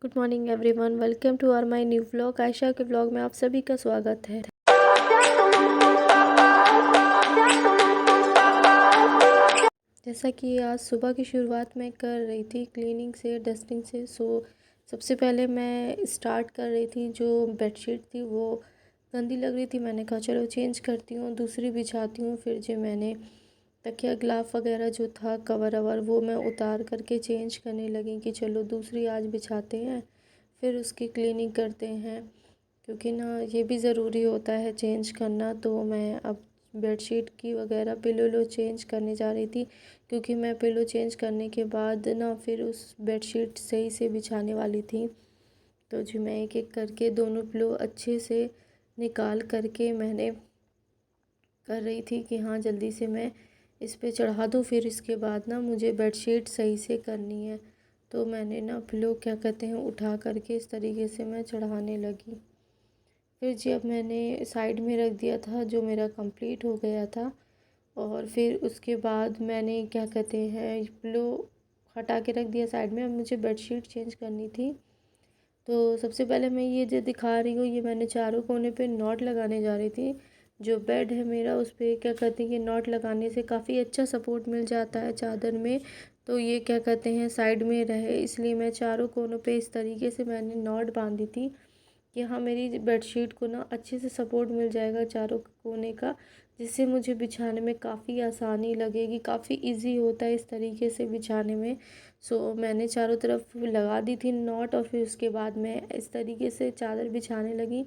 Good morning everyone, welcome to our my new vlog. Ayesha के vlog में आप सभी का स्वागत है। जैसा कि आज सुबह की शुरुआत मैं कर रही थी क्लीनिंग से, डस्टिंग से। सबसे पहले मैं स्टार्ट कर रही थी, जो बेडशीट थी वो गंदी लग रही थी। मैंने कहा चलो चेंज करती हूँ, दूसरी बिछाती हूँ। फिर जो मैंने तकिया गिलाफ वगैरह जो था, कवर अवर, वो मैं उतार करके चेंज करने लगी कि चलो दूसरी आज बिछाते हैं, फिर उसकी क्लीनिंग करते हैं, क्योंकि ना ये भी ज़रूरी होता है चेंज करना। तो मैं अब बेडशीट की वगैरह पिलो चेंज करने जा रही थी, क्योंकि मैं पिलो चेंज करने के बाद ना फिर उस बेडशीट सही से बिछाने वाली थी। तो जो मैं एक एक करके दोनों पिलो अच्छे से निकाल करके मैंने कर रही थी कि हाँ जल्दी से मैं इस पे चढ़ा दूँ। फिर इसके बाद ना मुझे बेडशीट सही से करनी है। तो मैंने ना पिलो क्या कहते हैं उठा करके इस तरीके से मैं चढ़ाने लगी। फिर जी अब मैंने साइड में रख दिया था, जो मेरा कंप्लीट हो गया था। और फिर उसके बाद मैंने क्या कहते हैं पिलो हटा के रख दिया साइड में। अब मुझे बेडशीट चेंज करनी थी। तो सबसे पहले मैं ये जो दिखा रही हूँ, ये मैंने चारों कोने पे नॉट लगाने जा रही थी। जो बेड है मेरा, उस पर क्या कहते हैं कि नॉट लगाने से काफ़ी अच्छा सपोर्ट मिल जाता है चादर में। तो ये क्या कहते हैं साइड में रहे, इसलिए मैं चारों कोनों पे इस तरीके से मैंने नॉट बांधी थी कि हाँ मेरी बेडशीट को ना अच्छे से सपोर्ट मिल जाएगा चारों कोने का, जिससे मुझे बिछाने में काफ़ी आसानी लगेगी। काफ़ी इजी होता है इस तरीके से बिछाने में। मैंने चारों तरफ लगा दी थी नॉट, और फिर उसके बाद मैं इस तरीके से चादर बिछाने लगी।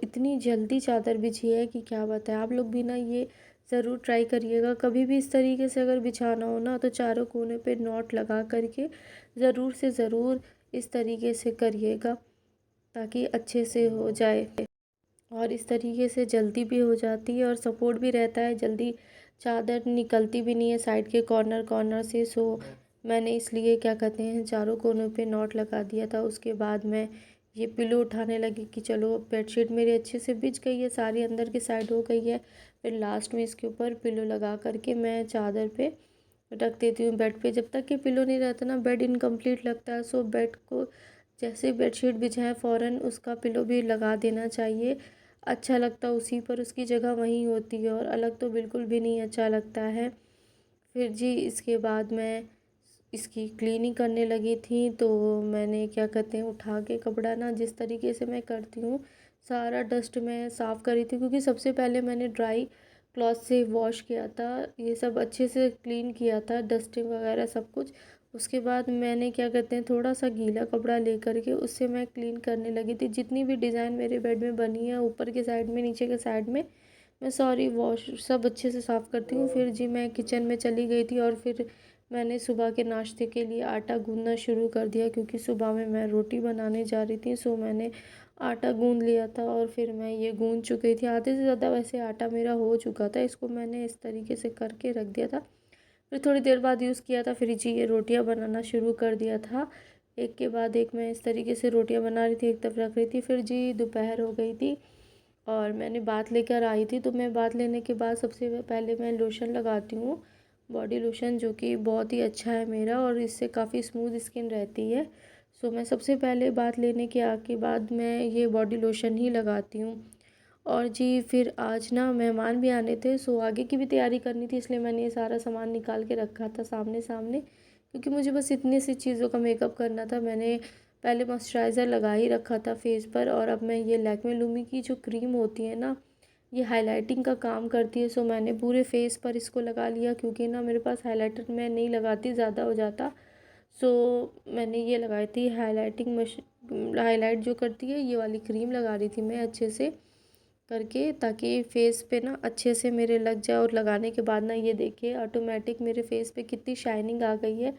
इतनी जल्दी चादर बिछी है कि क्या बताएं। आप लोग भी ना ये ज़रूर ट्राई करिएगा, कभी भी इस तरीके से अगर बिछाना हो ना तो चारों कोने पे नॉट लगा करके ज़रूर से ज़रूर इस तरीके से करिएगा, ताकि अच्छे से हो जाए। और इस तरीके से जल्दी भी हो जाती है और सपोर्ट भी रहता है, जल्दी चादर निकलती भी नहीं है साइड के कॉर्नर कॉर्नर से। मैंने इसलिए क्या कहते हैं चारों कोनों पे नॉट लगा दिया था। उसके बाद मैं ये पिलो उठाने लगी कि चलो बेडशीट मेरी अच्छे से बिछ गई है, सारी अंदर की साइड हो गई है। फिर लास्ट में इसके ऊपर पिलो लगा करके मैं चादर पे रख देती हूँ बेड पे। जब तक कि पिलो नहीं रहता ना बेड इनकम्प्लीट लगता है। बेड को जैसे ही बेडशीट बिछाएं फ़ौरन उसका पिलो भी लगा देना चाहिए। अच्छा लगता है उसी पर, उसकी जगह वहीं होती है, और अलग तो बिल्कुल भी नहीं अच्छा लगता है। फिर जी इसके बाद मैं इसकी क्लीनिंग करने लगी थी। तो मैंने क्या कहते हैं उठा के कपड़ा ना, जिस तरीके से मैं करती हूँ सारा डस्ट मैं साफ़ करी थी, क्योंकि सबसे पहले मैंने ड्राई क्लॉथ से वॉश किया था, ये सब अच्छे से क्लीन किया था, डस्टिंग वगैरह सब कुछ। उसके बाद मैंने क्या कहते हैं थोड़ा सा गीला कपड़ा ले करके उससे मैं क्लीन करने लगी थी। जितनी भी डिज़ाइन मेरे बेड में बनी है, ऊपर के साइड में, नीचे के साइड में, मैं सॉरी वॉश सब अच्छे से साफ़ करती हूँ। फिर जी मैं किचन में चली गई थी, और फिर मैंने सुबह के नाश्ते के लिए आटा गूँधना शुरू कर दिया, क्योंकि सुबह में मैं रोटी बनाने जा रही थी। मैंने आटा गूँध लिया था, और फिर मैं ये गूँध चुकी थी आधे से ज़्यादा, वैसे आटा मेरा हो चुका था। इसको मैंने इस तरीके से करके रख दिया था, फिर थोड़ी देर बाद यूज़ किया था। फिर जी ये रोटियां बनाना शुरू कर दिया था, एक के बाद एक मैं इस तरीके से रोटियां बना रही थी, एक तरफ रख रही थी। फिर जी दोपहर हो गई थी और मैंने बात लेकर आई थी। तो मैं बात लेने के बाद सबसे पहले मैं लोशन लगाती हूँ, बॉडी लोशन, जो कि बहुत ही अच्छा है मेरा, और इससे काफ़ी स्मूथ स्किन रहती है। मैं सबसे पहले बात लेने के आके बाद मैं ये बॉडी लोशन ही लगाती हूँ। और जी फिर आज ना मेहमान भी आने थे, आगे की भी तैयारी करनी थी, इसलिए मैंने ये सारा सामान निकाल के रखा था सामने सामने, क्योंकि मुझे बस इतनी सी चीज़ों का मेकअप करना था। मैंने पहले मॉइस्चराइज़र लगा ही रखा था फेस पर, और अब मैं ये लैक्मे लूमी की जो क्रीम होती है ना, ये हाइलाइटिंग का काम करती है। मैंने पूरे फेस पर इसको लगा लिया, क्योंकि ना मेरे पास हाइलाइटर मैं नहीं लगाती, ज़्यादा हो जाता। मैंने ये लगाई थी हाइलाइटिंग मशीन, हाईलाइट जो करती है ये वाली क्रीम लगा रही थी मैं अच्छे से करके, ताकि फेस पे ना अच्छे से मेरे लग जाए। और लगाने के बाद ना ये देखिए ऑटोमेटिक मेरे फेस पे कितनी शाइनिंग आ गई है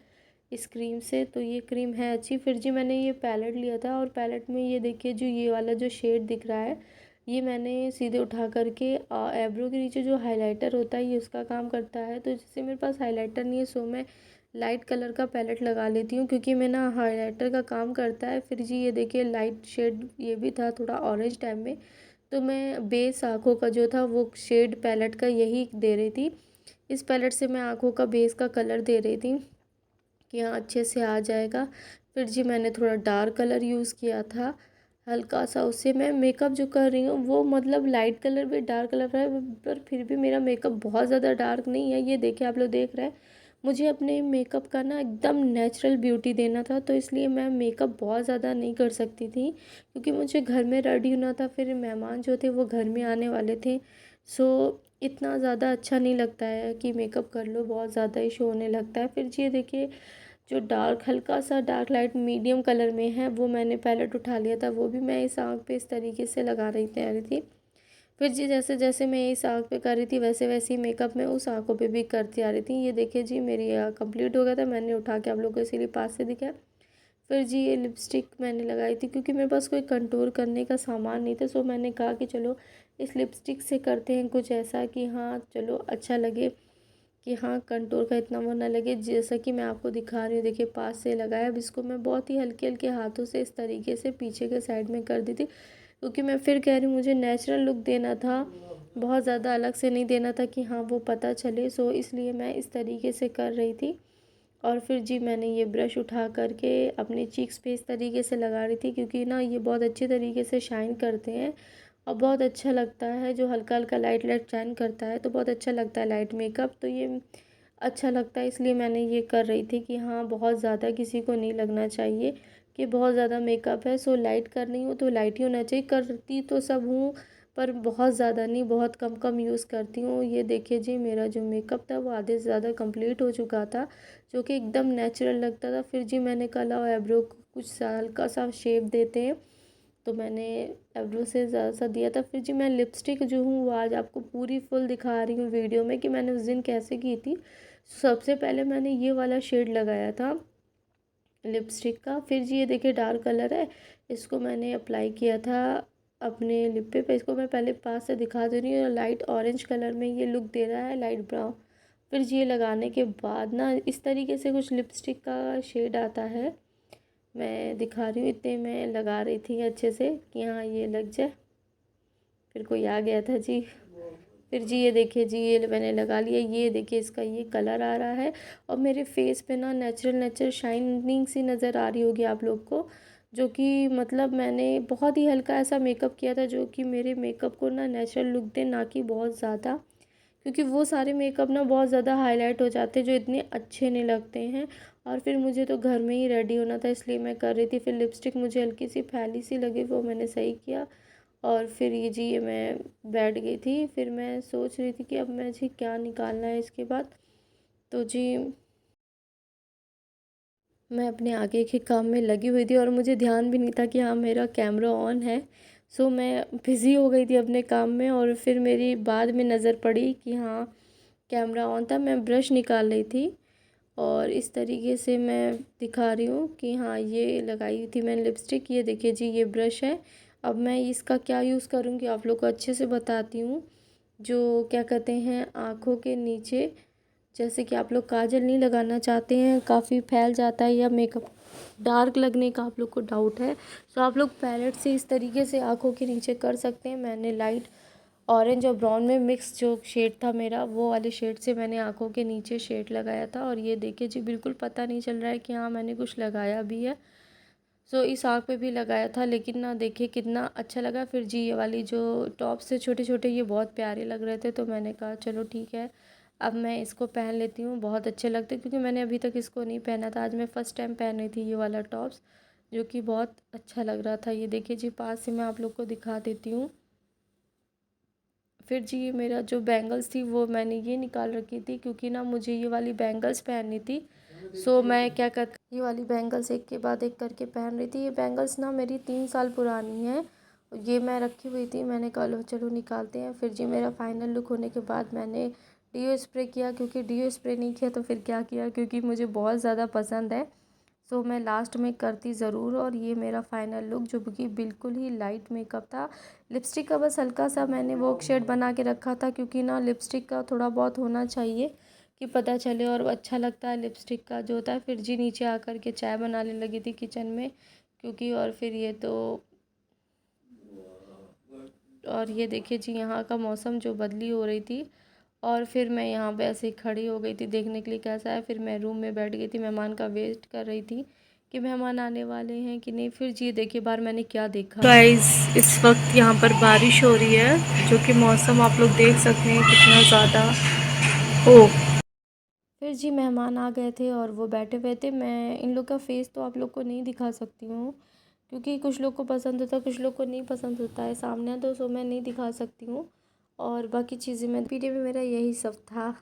इस क्रीम से। तो ये क्रीम है अच्छी। फिर जी मैंने ये पैलेट लिया था, और पैलेट में ये देखिए जो ये वाला जो शेड दिख रहा है, ये मैंने सीधे उठा करके एब्रो के नीचे जो हाइलाइटर होता है ये उसका काम करता है। तो जैसे मेरे पास हाइलाइटर नहीं है, मैं लाइट कलर का पैलेट लगा लेती हूँ, क्योंकि मैं ना हाइलाइटर का काम करता है। फिर जी ये देखिए लाइट शेड ये भी था थोड़ा ऑरेंज टाइप में, तो मैं बेस आँखों का जो था वो शेड पैलेट का यही दे रही थी। इस पैलेट से मैं आँखों का बेस का कलर दे रही थी कि हाँ अच्छे से आ जाएगा। फिर जी मैंने थोड़ा डार्क कलर यूज़ किया था, हल्का सा। उससे मैं मेकअप जो कर रही हूँ वो मतलब लाइट कलर भी डार्क कलर है, पर फिर भी मेरा मेकअप बहुत ज़्यादा डार्क नहीं है। ये देखिए, आप लोग देख रहे हैं। मुझे अपने मेकअप का ना एकदम नेचुरल ब्यूटी देना था, तो इसलिए मैं मेकअप बहुत ज़्यादा नहीं कर सकती थी, क्योंकि मुझे घर में रेडी होना था। फिर मेहमान जो थे वो घर में आने वाले थे। सो इतना ज़्यादा अच्छा नहीं लगता है कि मेकअप कर लो, बहुत ज़्यादा इशू होने लगता है। फिर जी ये देखिए, जो डार्क हल्का सा डार्क लाइट मीडियम कलर में है वो मैंने पैलेट उठा लिया था, वो भी मैं इस आँख पे इस तरीके से लगा रही थी। फिर जी जैसे जैसे मैं इस आँख पे कर रही थी वैसे वैसे ही मेकअप मैं उस आँखों पे भी करती आ रही थी। ये देखिए जी, मेरी कंप्लीट हो गया था। मैंने उठा के आप लोगों को इसीलिए पास से दिखाया। फिर जी ये लिपस्टिक मैंने लगाई थी, क्योंकि मेरे पास कोई कंटूर करने का सामान नहीं था। सो मैंने कहा कि चलो इस लिपस्टिक से करते हैं कुछ ऐसा कि हाँ चलो अच्छा लगे, कि हाँ कंटूर का इतना वो ना लगे। जैसा कि मैं आपको दिखा रही हूँ, देखिए पास से लगाया। अब इसको मैं बहुत ही हल्के हल्के हाथों से इस तरीके से पीछे के साइड में कर दी थी, क्योंकि मैं फिर कह रही हूँ मुझे नेचुरल लुक देना था, बहुत ज़्यादा अलग से नहीं देना था कि हाँ वो पता चले। सो इसलिए मैं इस तरीके से कर रही थी। और फिर जी मैंने ये ब्रश उठा करके अपने चीक्स पे इस तरीके से लगा रही थी, क्योंकि ना ये बहुत अच्छे तरीके से शाइन करते हैं और बहुत अच्छा लगता है। जो हल्का हल्का लाइट लाइट शाइन करता है तो बहुत अच्छा लगता है लाइट मेकअप, तो ये अच्छा लगता है। इसलिए मैंने ये कर रही थी कि हाँ बहुत ज़्यादा किसी को नहीं लगना चाहिए कि बहुत ज़्यादा मेकअप है। सो लाइट कर रही हूँ तो लाइट ही होना चाहिए। करती तो सब हूँ, पर बहुत ज़्यादा नहीं, बहुत कम कम यूज़ करती हूँ। ये देखिए जी, मेरा जो मेकअप था वो आधे से ज़्यादा कंप्लीट हो चुका था, जो कि एकदम नेचुरल लगता था। फिर जी मैंने कहा और आईब्रो को कुछ हल्का सा शेप देते हैं, तो मैंने आईब्रो से ज़्यादा सा दिया था। फिर जी मैं लिपस्टिक जो हूँ वो आज आपको पूरी फुल दिखा रही हूँ वीडियो में कि मैंने उस दिन कैसे की थी। सबसे पहले मैंने ये वाला शेड लगाया था लिपस्टिक का। फिर जी ये देखिए डार्क कलर है, इसको मैंने अप्लाई किया था अपने लिप पे। इसको मैं पहले पास से दिखा दे रही हूँ। लाइट ऑरेंज कलर में ये लुक दे रहा है, लाइट ब्राउन। फिर जी ये लगाने के बाद ना इस तरीके से कुछ लिपस्टिक का शेड आता है, मैं दिखा रही हूँ। इतने मैं लगा रही थी अच्छे से कि हाँ ये लग जाए। फिर कोई आ गया था जी। फिर जी ये देखिए जी, ये मैंने लगा लिया। ये देखिए इसका ये कलर आ रहा है, और मेरे फेस पे ना नेचुरल नेचुरल शाइनिंग सी नज़र आ रही होगी आप लोग को, जो कि मतलब मैंने बहुत ही हल्का ऐसा मेकअप किया था जो कि मेरे मेकअप को ना नेचुरल लुक दे, ना कि बहुत ज़्यादा, क्योंकि वो सारे मेकअप ना बहुत ज़्यादा हाईलाइट हो जाते हैं जो इतने अच्छे नहीं लगते हैं। और फिर मुझे तो घर में ही रेडी होना था, इसलिए मैं कर रही थी। फिर लिपस्टिक मुझे हल्की सी फैली सी लगी, वो मैंने सही किया। और फिर ये जी ये मैं बैठ गई थी। फिर मैं सोच रही थी कि अब मैं जी क्या निकालना है इसके बाद। तो जी मैं अपने आगे के काम में लगी हुई थी और मुझे ध्यान भी नहीं था कि हाँ मेरा कैमरा ऑन है। सो मैं बिज़ी हो गई थी अपने काम में, और फिर मेरी बाद में नज़र पड़ी कि हाँ कैमरा ऑन था। मैं ब्रश निकाल रही थी और इस तरीके से मैं दिखा रही हूँ कि हाँ ये लगाई थी मैंने लिपस्टिक। ये देखिए जी, ये ब्रश है। अब मैं इसका क्या यूज़ करूँगी आप लोग को अच्छे से बताती हूँ। जो क्या कहते हैं, आँखों के नीचे, जैसे कि आप लोग काजल नहीं लगाना चाहते हैं, काफ़ी फैल जाता है या मेकअप डार्क लगने का आप लोग को डाउट है, तो आप लोग पैलेट से इस तरीके से आँखों के नीचे कर सकते हैं। मैंने लाइट ऑरेंज और ब्राउन में मिक्स जो शेड था मेरा, वो वाले शेड से मैंने आँखों के नीचे शेड लगाया था। और ये देखिए जी, बिल्कुल पता नहीं चल रहा है कि हाँ मैंने कुछ लगाया भी है। सो इस आँख पे भी लगाया था, लेकिन ना देखिए कितना अच्छा लगा। फिर जी ये वाली जो टॉप्स से छोटे छोटे, ये बहुत प्यारे लग रहे थे, तो मैंने कहा चलो ठीक है अब मैं इसको पहन लेती हूँ। बहुत अच्छे लगते, क्योंकि मैंने अभी तक इसको नहीं पहना था। आज मैं फ़र्स्ट टाइम पहन रही थी ये वाला टॉप्स, जो कि बहुत अच्छा लग रहा था। ये देखिए जी, पास से मैं आप लोग को दिखा देती हूँ। फिर जी मेरा जो बैंगल्स थी वो मैंने ये निकाल रखी थी, क्योंकि ना मुझे ये वाली बैंगल्स पहननी थी। सो मैं क्या कर, ये वाली बैंगल्स एक के बाद एक करके पहन रही थी। ये बैंगल्स ना मेरी 3 साल पुरानी है, ये मैं रखी हुई थी। मैंने कहा लो चलो निकालते हैं। फिर जी मेरा फाइनल लुक होने के बाद मैंने डीओ स्प्रे किया, क्योंकि डीओ स्प्रे नहीं किया तो फिर क्या किया, क्योंकि मुझे बहुत ज़्यादा पसंद है। सो मैं लास्ट में करती ज़रूर। और ये मेरा फाइनल लुक, जो कि बिल्कुल ही लाइट मेकअप था। लिपस्टिक का बस हल्का सा मैंने वो शेड बना के रखा था, क्योंकि ना लिपस्टिक का थोड़ा बहुत होना चाहिए कि पता चले, और अच्छा लगता है लिपस्टिक का जो होता है। फिर जी नीचे आकर के चाय बनाने लगी थी किचन में, क्योंकि और फिर ये तो, और ये देखिए जी यहाँ का मौसम जो बदली हो रही थी, और फिर मैं यहाँ पे ऐसे ही खड़ी हो गई थी देखने के लिए कैसा है। फिर मैं रूम में बैठ गई थी, मेहमान का वेट कर रही थी कि मेहमान आने वाले हैं कि नहीं। फिर जी देखिए बाहर मैंने क्या देखा गाइस, इस वक्त यहाँ पर बारिश हो रही है, जो कि मौसम आप लोग देख सकते हैं कितना ज़्यादा हो। फिर जी मेहमान आ गए थे और वो बैठे हुए थे। मैं इन लोग का फेस तो आप लोग को नहीं दिखा सकती हूँ, क्योंकि कुछ लोग को पसंद होता है, कुछ लोग को नहीं पसंद होता है सामने, तो सो मैं नहीं दिखा सकती हूँ। और बाकी चीज़ें मैं वीडियो में मेरा यही सब था।